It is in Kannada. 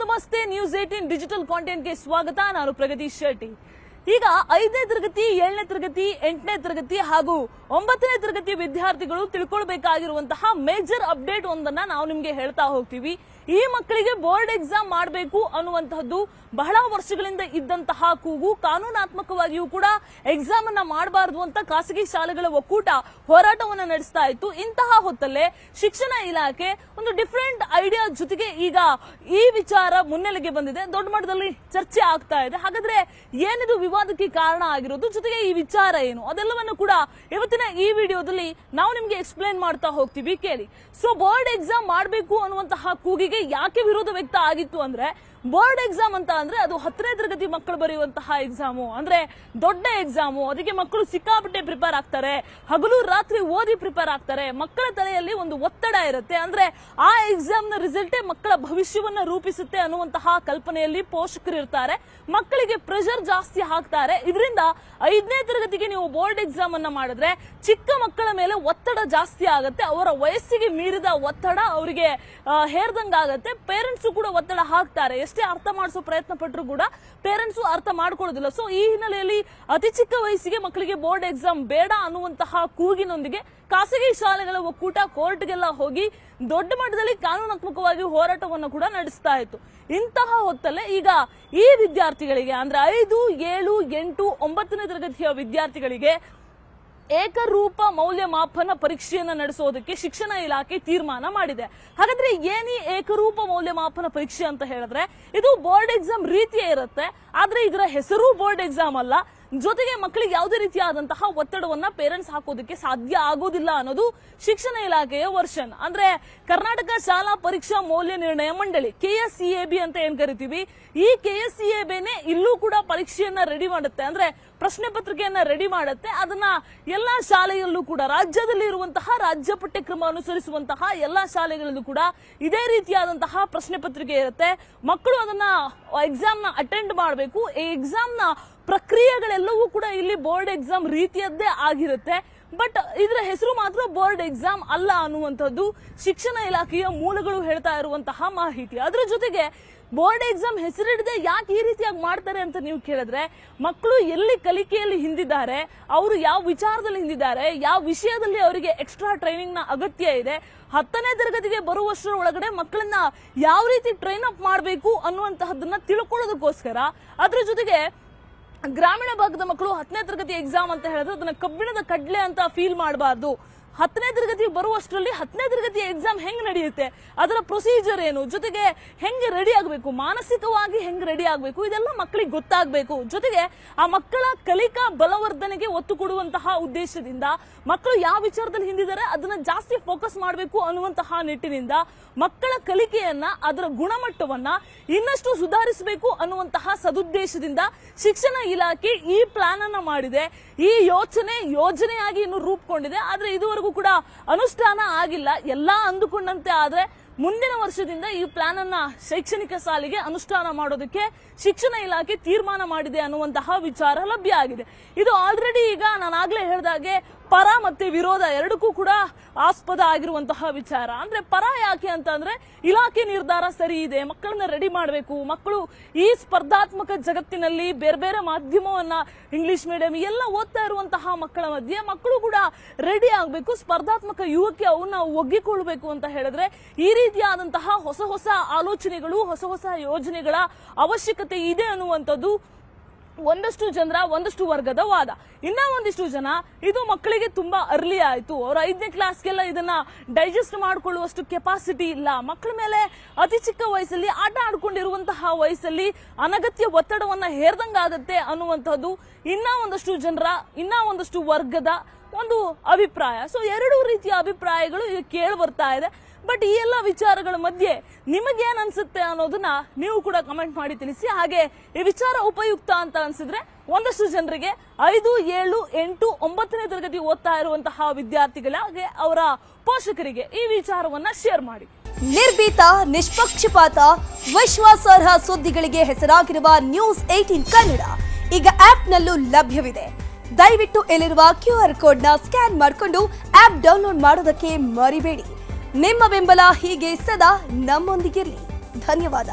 ನಮಸ್ತೆ ನ್ಯೂಸ್ 18 ಡಿಜಿಟಲ್ ಕಾಂಟೆಂಟ್ಗೆ ಸ್ವಾಗತ. ನಾನು ಪ್ರಗದೀಶ್ ಶೆಟ್ಟಿ. ಈಗ 5ನೇ ತರಗತಿ 7ನೇ ತರಗತಿ 8ನೇ ತರಗತಿ ಹಾಗೂ 9ನೇ ತರಗತಿ ವಿದ್ಯಾರ್ಥಿಗಳು ತಿಳ್ಕೊಳ್ಬೇಕಾಗಿರುವಂತಹ ಮೇಜರ್ ಅಪ್ಡೇಟ್ ಒಂದನ್ನ ನಾವು ನಿಮಗೆ ಹೇಳ್ತಾ ಹೋಗ್ತೀವಿ. ಈ ಮಕ್ಕಳಿಗೆ ಬೋರ್ಡ್ ಎಕ್ಸಾಮ್ ಮಾಡಬೇಕು ಅನ್ನುವಂತಹದ್ದು ಬಹಳ ವರ್ಷಗಳಿಂದ ಇದ್ದಂತಹ ಕೂಗು. ಕಾನೂನಾತ್ಮಕವಾಗಿಯೂ ಕೂಡ ಎಕ್ಸಾಮ್ ಅನ್ನ ಮಾಡಬಾರದು ಅಂತ ಖಾಸಗಿ ಶಾಲೆಗಳ ಒಕ್ಕೂಟ ಹೋರಾಟವನ್ನ ನಡೆಸ್ತಾ ಇತ್ತು. ಇಂತಹ ಹೊತ್ತಲ್ಲೇ ಶಿಕ್ಷಣ ಇಲಾಖೆ ಒಂದು ಡಿಫರೆಂಟ್ ಐಡಿಯಾ ಜೊತೆಗೆ ಈಗ ಈ ವಿಚಾರ ಮುನ್ನೆಲೆಗೆ ಬಂದಿದೆ. ದೊಡ್ಡ ಮಟ್ಟದಲ್ಲಿ ಚರ್ಚೆ ಆಗ್ತಾ ಇದೆ. ಹಾಗಾದ್ರೆ ಏನಿದು ವಿವಾದಕ್ಕೆ ಕಾರಣ ಆಗಿರೋದು, ಜೊತೆಗೆ ಈ ವಿಚಾರ ಏನು, ಅದೆಲ್ಲವನ್ನು ಕೂಡ ಇವತ್ತಿನ ಈ ವಿಡಿಯೋದಲ್ಲಿ ನಾವು ನಿಮ್ಗೆ ಎಕ್ಸ್ಪ್ಲೇನ್ ಮಾಡ್ತಾ ಹೋಗ್ತೀವಿ, ಕೇಳಿ. ಸೊ ಬೋರ್ಡ್ ಎಕ್ಸಾಮ್ ಮಾಡಬೇಕು ಅನ್ನುವಂತಹ ಕೂಗಿಗೆ ಯಾಕೆ ವಿರೋಧ ವ್ಯಕ್ತ ಆಗಿತ್ತು ಅಂದ್ರೆ, ಬೋರ್ಡ್ ಎಕ್ಸಾಮ್ ಅಂತ ಅಂದ್ರೆ ಅದು 10ನೇ ತರಗತಿ ಮಕ್ಕಳು ಬರೆಯುವಂತಹ ಎಕ್ಸಾಮು, ಅಂದ್ರೆ ದೊಡ್ಡ ಎಕ್ಸಾಮು. ಅದಕ್ಕೆ ಮಕ್ಕಳು ಸಿಕ್ಕಾಪಟ್ಟೆ ಪ್ರಿಪೇರ್ ಆಗ್ತಾರೆ, ಹಗಲು ರಾತ್ರಿ ಓದಿ ಪ್ರಿಪೇರ್ ಆಗ್ತಾರೆ. ಮಕ್ಕಳ ತಲೆಯಲ್ಲಿ ಒಂದು ಒತ್ತಡ ಇರುತ್ತೆ. ಅಂದ್ರೆ ಆ ಎಕ್ಸಾಮ್ ನ ರಿಸಲ್ಟೇ ಮಕ್ಕಳ ಭವಿಷ್ಯವನ್ನ ರೂಪಿಸುತ್ತೆ ಅನ್ನುವಂತಹ ಕಲ್ಪನೆಯಲ್ಲಿ ಪೋಷಕರು ಇರ್ತಾರೆ. ಮಕ್ಕಳಿಗೆ ಪ್ರೆಷರ್ ಜಾಸ್ತಿ ಹಾಕ್ತಾರೆ. ಇದರಿಂದ 5ನೇ ತರಗತಿಗೆ ನೀವು ಬೋರ್ಡ್ ಎಕ್ಸಾಮ್ ಅನ್ನ ಮಾಡಿದ್ರೆ ಚಿಕ್ಕ ಮಕ್ಕಳ ಮೇಲೆ ಒತ್ತಡ ಜಾಸ್ತಿ ಆಗುತ್ತೆ. ಅವರ ವಯಸ್ಸಿಗೆ ಮೀರಿದ ಒತ್ತಡ ಅವರಿಗೆ ಹೇರ್ದಂಗಾಗತ್ತೆ. ಪೇರೆಂಟ್ಸ್ ಕೂಡ ಒತ್ತಡ ಹಾಕ್ತಾರೆ. ಎಷ್ಟೇ ಅರ್ಥ ಮಾಡಿಸೋ ಪ್ರಯತ್ನ ಪಟ್ಟರು ಕೂಡ ಪೇರೆಂಟ್ಸ್ ಅರ್ಥ ಮಾಡ್ಕೊಳ್ಳೋದಿಲ್ಲ. ಸೊ ಈ ಹಿನ್ನೆಲೆಯಲ್ಲಿ ಅತಿ ಚಿಕ್ಕ ವಯಸ್ಸಿಗೆ ಮಕ್ಕಳಿಗೆ ಬೋರ್ಡ್ ಎಕ್ಸಾಮ್ ಬೇಡ ಅನ್ನುವಂತಹ ಕೂಗಿನೊಂದಿಗೆ ಖಾಸಗಿ ಶಾಲೆಗಳ ಒಕ್ಕೂಟ ಕೋರ್ಟ್ಗೆಲ್ಲ ಹೋಗಿ ದೊಡ್ಡ ಮಟ್ಟದಲ್ಲಿ ಕಾನೂನಾತ್ಮಕವಾಗಿ ಹೋರಾಟವನ್ನು ಕೂಡ ನಡೆಸ್ತಾ ಇತ್ತು. ಇಂತಹ ಹೊತ್ತಲ್ಲೇ ಈಗ ಈ ವಿದ್ಯಾರ್ಥಿಗಳಿಗೆ ಅಂದ್ರೆ 5, 7, 8, 9ನೇ ತರಗತಿಯ ವಿದ್ಯಾರ್ಥಿಗಳಿಗೆ ಏಕರೂಪ ಮೌಲ್ಯಮಾಪನ ಪರೀಕ್ಷೆಯನ್ನ ನಡೆಸೋದಕ್ಕೆ ಶಿಕ್ಷಣ ಇಲಾಖೆ ತೀರ್ಮಾನ ಮಾಡಿದೆ. ಹಾಗಾದ್ರೆ ಏನಿ ಏಕರೂಪ ಮೌಲ್ಯಮಾಪನ ಪರೀಕ್ಷೆ ಅಂತ ಹೇಳಿದ್ರೆ, ಇದು ಬೋರ್ಡ್ ಎಕ್ಸಾಮ್ ರೀತಿಯೇ ಇರುತ್ತೆ. ಆದ್ರೆ ಇದರ ಹೆಸರು ಬೋರ್ಡ್ ಎಕ್ಸಾಮ್ ಅಲ್ಲ. ಜೊತೆಗೆ ಮಕ್ಕಳಿಗೆ ಯಾವುದೇ ರೀತಿಯಾದಂತಹ ಒತ್ತಡವನ್ನ ಪೇರೆಂಟ್ಸ್ ಹಾಕೋದಕ್ಕೆ ಸಾಧ್ಯ ಆಗೋದಿಲ್ಲ ಅನ್ನೋದು ಶಿಕ್ಷಣ ಇಲಾಖೆಯ ವರ್ಷನ್. ಅಂದ್ರೆ ಕರ್ನಾಟಕ ಶಾಲಾ ಪರೀಕ್ಷಾ ಮೌಲ್ಯ ನಿರ್ಣಯ ಮಂಡಳಿ, KSCAB ಅಂತ ಏನ್ ಕರಿತೀವಿ, ಈ KSCABನೇ ಇಲ್ಲೂ ಕೂಡ ಪರೀಕ್ಷೆಯನ್ನ ರೆಡಿ ಮಾಡುತ್ತೆ. ಅಂದ್ರೆ ಪ್ರಶ್ನೆ ಪತ್ರಿಕೆಯನ್ನ ರೆಡಿ ಮಾಡುತ್ತೆ. ಅದನ್ನ ಎಲ್ಲಾ ಶಾಲೆಯಲ್ಲೂ ಕೂಡ, ರಾಜ್ಯದಲ್ಲಿ ಇರುವಂತಹ ರಾಜ್ಯ ಪಠ್ಯಕ್ರಮ ಅನುಸರಿಸುವಂತಹ ಎಲ್ಲಾ ಶಾಲೆಗಳಲ್ಲೂ ಕೂಡ ಇದೇ ರೀತಿಯಾದಂತಹ ಪ್ರಶ್ನೆ ಪತ್ರಿಕೆ ಇರುತ್ತೆ. ಮಕ್ಕಳು ಅದನ್ನ ಎಕ್ಸಾಮ್ ನ ಅಟೆಂಡ್ ಮಾಡಬೇಕು. ಈ ಎಕ್ಸಾಮ್ ನ ಪ್ರಕ್ರಿಯೆಗಳೆಲ್ಲವೂ ಕೂಡ ಇಲ್ಲಿ ಬೋರ್ಡ್ ಎಕ್ಸಾಮ್ ರೀತಿಯದ್ದೇ ಆಗಿರುತ್ತೆ. ಬಟ್ ಇದರ ಹೆಸರು ಮಾತ್ರ ಬೋರ್ಡ್ ಎಕ್ಸಾಮ್ ಅಲ್ಲ ಅನ್ನುವಂಥದ್ದು ಶಿಕ್ಷಣ ಇಲಾಖೆಯ ಮೂಲಗಳು ಹೇಳ್ತಾ ಇರುವಂತಹ ಮಾಹಿತಿ. ಅದರ ಜೊತೆಗೆ ಬೋರ್ಡ್ ಎಕ್ಸಾಮ್ ಹೆಸರಿಡದೆ ಯಾಕೆ ಈ ರೀತಿಯಾಗಿ ಮಾಡ್ತಾರೆ ಅಂತ ನೀವು ಕೇಳಿದ್ರೆ, ಮಕ್ಕಳು ಎಲ್ಲಿ ಕಲಿಕೆಯಲ್ಲಿ ಹಿಂದಿದ್ದಾರೆ, ಅವರು ಯಾವ ವಿಚಾರದಲ್ಲಿ ಹಿಂದಿದ್ದಾರೆ, ಯಾವ ವಿಷಯದಲ್ಲಿ ಅವರಿಗೆ ಎಕ್ಸ್ಟ್ರಾ ಟ್ರೈನಿಂಗ್ ನ ಅಗತ್ಯ ಇದೆ, 10ನೇ ತರಗತಿಗೆ ಬರುವಷ್ಟರ ಒಳಗಡೆ ಮಕ್ಕಳನ್ನ ಯಾವ ರೀತಿ ಟ್ರೈನ್ ಅಪ್ ಮಾಡಬೇಕು ಅನ್ನುವಂತಹದನ್ನ ತಿಳ್ಕೊಳ್ಳೋದಕ್ಕೋಸ್ಕರ. ಅದ್ರ ಜೊತೆಗೆ ಗ್ರಾಮೀಣ ಭಾಗದ ಮಕ್ಕಳು 10ನೇ ತರಗತಿ ಎಕ್ಸಾಮ್ ಅಂತ ಹೇಳಿದ್ರೆ ಅದನ್ನ ಕಬ್ಬಿಣದ ಕಡ್ಲೆ ಅಂತ ಫೀಲ್ ಮಾಡಬಾರ್ದು. 10ನೇ ತರಗತಿ ಬರುವಷ್ಟರಲ್ಲಿ 10ನೇ ತರಗತಿ ಎಕ್ಸಾಮ್ ಹೆಂಗ್ ನಡೆಯುತ್ತೆ, ಅದರ ಪ್ರೊಸೀಜರ್ ಏನು, ಜೊತೆಗೆ ಹೆಂಗೆ ರೆಡಿ ಆಗಬೇಕು, ಮಾನಸಿಕವಾಗಿ ಹೆಂಗ್ ರೆಡಿ ಆಗಬೇಕು, ಇದೆಲ್ಲ ಮಕ್ಕಳಿಗೆ ಗೊತ್ತಾಗಬೇಕು. ಜೊತೆಗೆ ಆ ಮಕ್ಕಳ ಕಲಿಕಾ ಬಲವರ್ಧನೆಗೆ ಒತ್ತು ಕೊಡುವಂತಹ ಉದ್ದೇಶದಿಂದ ಮಕ್ಕಳು ಯಾವ ವಿಚಾರದಲ್ಲಿ ಹಿಂದಿದ್ದಾರೆ ಅದನ್ನ ಜಾಸ್ತಿ ಫೋಕಸ್ ಮಾಡಬೇಕು ಅನ್ನುವಂತಹ ನಿಟ್ಟಿನಿಂದ ಮಕ್ಕಳ ಕಲಿಕೆಯನ್ನ, ಅದರ ಗುಣಮಟ್ಟವನ್ನ ಇನ್ನಷ್ಟು ಸುಧಾರಿಸಬೇಕು ಅನ್ನುವಂತಹ ಸದುದ್ದೇಶದಿಂದ ಶಿಕ್ಷಣ ಇಲಾಖೆ ಈ ಪ್ಲಾನ್ ಅನ್ನ ಮಾಡಿದೆ. ಈ ಯೋಜನೆಯಾಗಿ ಇನ್ನು ರೂಪುಗೊಂಡಿದೆ. ಆದ್ರೆ ಇದುವರೆಗೂ ಕೂಡ ಅನುಷ್ಠಾನ ಆಗಿಲ್ಲ. ಎಲ್ಲಾ ಅಂದುಕೊಂಡಂತೆ ಆದ್ರೆ ಮುಂದಿನ ವರ್ಷದಿಂದ ಈ ಪ್ಲಾನ್ ಅನ್ನ ಶೈಕ್ಷಣಿಕ ಸಾಲಿಗೆ ಅನುಷ್ಠಾನ ಮಾಡೋದಕ್ಕೆ ಶಿಕ್ಷಣ ಇಲಾಖೆ ತೀರ್ಮಾನ ಮಾಡಿದೆ ಅನ್ನುವಂತಹ ವಿಚಾರ ಲಭ್ಯ ಆಗಿದೆ. ಇದು ಆಲ್ರೆಡಿ ಈಗ ನಾನಾಗ್ಲೇ ಹೇಳಿದಾಗೆ ಪರ ಮತ್ತೆ ವಿರೋಧ ಎರಡಕ್ಕೂ ಕೂಡ ಆಸ್ಪದ ಆಗಿರುವಂತಹ ವಿಚಾರ. ಅಂದ್ರೆ ಪರ ಯಾಕೆ ಅಂತ ಅಂದ್ರೆ, ಇಲಾಖೆ ನಿರ್ಧಾರ ಸರಿ ಇದೆ, ಮಕ್ಕಳನ್ನ ರೆಡಿ ಮಾಡಬೇಕು, ಮಕ್ಕಳು ಈ ಸ್ಪರ್ಧಾತ್ಮಕ ಜಗತ್ತಿನಲ್ಲಿ ಬೇರೆ ಬೇರೆ ಮಾಧ್ಯಮವನ್ನ, ಇಂಗ್ಲಿಷ್ ಮೀಡಿಯಂ ಎಲ್ಲ ಓದ್ತಾ ಇರುವಂತಹ ಮಕ್ಕಳ ಮಧ್ಯೆ ಮಕ್ಕಳು ಕೂಡ ರೆಡಿ ಆಗಬೇಕು, ಸ್ಪರ್ಧಾತ್ಮಕ ಯುಗಕ್ಕೆ ಅವನ್ನ ಒಗ್ಗಿಕೊಳ್ಬೇಕು ಅಂತ ಹೇಳಿದ್ರೆ ಈ ರೀತಿಯಾದಂತಹ ಹೊಸ ಹೊಸ ಆಲೋಚನೆಗಳು, ಹೊಸ ಹೊಸ ಯೋಜನೆಗಳ ಅವಶ್ಯಕತೆ ಇದೆ ಅನ್ನುವಂಥದ್ದು ಒಂದಷ್ಟು ಜನರ, ಒಂದಷ್ಟು ವರ್ಗದ ವಾದ. ಇನ್ನ ಒಂದಿಷ್ಟು ಜನ ಇದು ಮಕ್ಕಳಿಗೆ ತುಂಬಾ ಅರ್ಲಿ ಆಯ್ತು, ಅವ್ರ 5ನೇ ಕ್ಲಾಸ್ಗೆಲ್ಲ ಇದನ್ನ ಡೈಜೆಸ್ಟ್ ಮಾಡ್ಕೊಳ್ಳುವಷ್ಟು ಕೆಪಾಸಿಟಿ ಇಲ್ಲ, ಮಕ್ಕಳ ಮೇಲೆ ಅತಿ ಚಿಕ್ಕ ವಯಸ್ಸಲ್ಲಿ ಆಟ ಆಡ್ಕೊಂಡಿರುವಂತಹ ವಯಸ್ಸಲ್ಲಿ ಅನಗತ್ಯ ಒತ್ತಡವನ್ನ ಹೇರ್ದಂಗಾಗತ್ತೆ ಅನ್ನುವಂಥದ್ದು ಇನ್ನ ಒಂದಷ್ಟು ಜನರ, ಇನ್ನ ಒಂದಷ್ಟು ವರ್ಗದ ಒಂದು ಅಭಿಪ್ರಾಯ. ಸೊ ಎರಡೂ ರೀತಿಯ ಅಭಿಪ್ರಾಯಗಳು ಈಗ ಕೇಳಿ ಬರ್ತಾ ಇದೆ. ಬಟ್ ಈ ಎಲ್ಲ ವಿಚಾರಗಳ ಮಧ್ಯೆ ನಿಮಗೇನ್ ಅನ್ಸುತ್ತೆ ಅನ್ನೋದನ್ನ ನೀವು ಕೂಡ ಕಮೆಂಟ್ ಮಾಡಿ ತಿಳಿಸಿ. ಹಾಗೆ ಈ ವಿಚಾರ ಉಪಯುಕ್ತ ಅಂತ ಅನ್ಸಿದ್ರೆ ಒಂದಷ್ಟು ಜನರಿಗೆ 5, 7, 8, 9ನೇ ತರಗತಿ ಓದ್ತಾ ಇರುವಂತಹ ವಿದ್ಯಾರ್ಥಿಗಳಿಗೆ, ಅವರ ಪೋಷಕರಿಗೆ ಈ ವಿಚಾರವನ್ನ ಶೇರ್ ಮಾಡಿ. ನಿರ್ಭೀತ, ನಿಷ್ಪಕ್ಷಪಾತ, ವಿಶ್ವಾಸಾರ್ಹ ಸುದ್ದಿಗಳಿಗೆ ಹೆಸರಾಗಿರುವ ನ್ಯೂಸ್ 18 ಕನ್ನಡ ಈಗ ಆಪ್ನಲ್ಲೂ ಲಭ್ಯವಿದೆ. ದಯವಿಟ್ಟು ಇಲ್ಲಿರುವ QR ಕೋಡ್ನ ಸ್ಕ್ಯಾನ್ ಮಾಡಿಕೊಂಡು ಆಪ್ ಡೌನ್ಲೋಡ್ ಮಾಡೋದಕ್ಕೆ ಮರಿಬೇಡಿ. ನಿಮ್ಮ ಬೆಂಬಲ ಹೀಗೆ ಸದಾ ನಮ್ಮೊಂದಿಗಿರಲಿ. ಧನ್ಯವಾದ.